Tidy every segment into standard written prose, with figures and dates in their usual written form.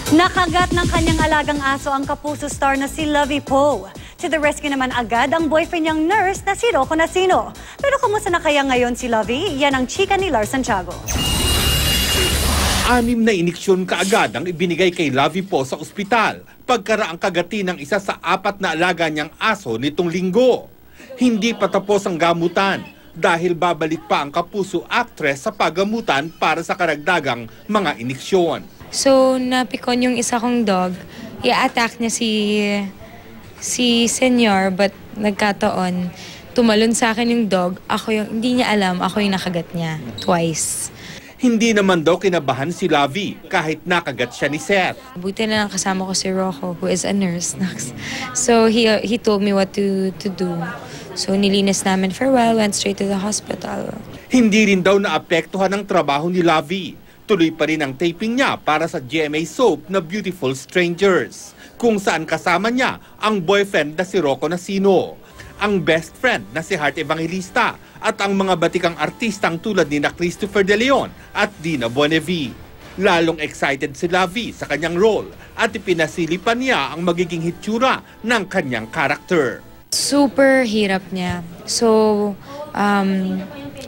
Nakagat ng kanyang alagang aso ang Kapuso star na si Lovie Poe. To the rescue naman agad ang boyfriend niyang nurse na si Rocco Nacino. Pero kumusta na kaya ngayon si Lovie? Yan ang chika ni Lars Santiago. 6 na iniksyon kaagad ang ibinigay kay Lovie Poe sa ospital pagkaraang kagati ng isa sa 4 na alaga niyang aso nitong linggo. Hindi pa tapos ang gamutan dahil babalik pa ang Kapuso actress sa paggamutan para sa karagdagang mga iniksyon. So, napikon yung isa kong dog. I-attack niya si Senyor, but nagkataon, tumalon sa akin yung dog. Hindi niya alam, ako yung nakagat niya twice. Hindi naman daw kinabahan si Lovie kahit nakagat siya ni Seth. Buti na lang kasama ko si Rocco, who is a nurse. So, he told me what to do. So, nilinis namin for a while, went straight to the hospital. Hindi rin daw naapektuhan ang trabaho ni Lovie. Tuloy pa rin ang taping niya para sa GMA soap na Beautiful Strangers, kung saan kasama niya ang boyfriend na si Rocco Nacino, ang best friend na si Heart Evangelista at ang mga batikang artistang tulad ni na Christopher De Leon at Dina Bonnevie. Lalong excited si Lovie sa kanyang role at ipinasilipan niya ang magiging hitsura ng kanyang karakter. Super hirap niya. So,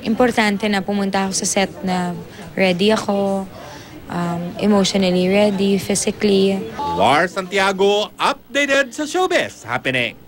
importante na pumunta ako sa set na ready ako, emotionally ready, physically. Lars Santiago, updated sa showbiz happening.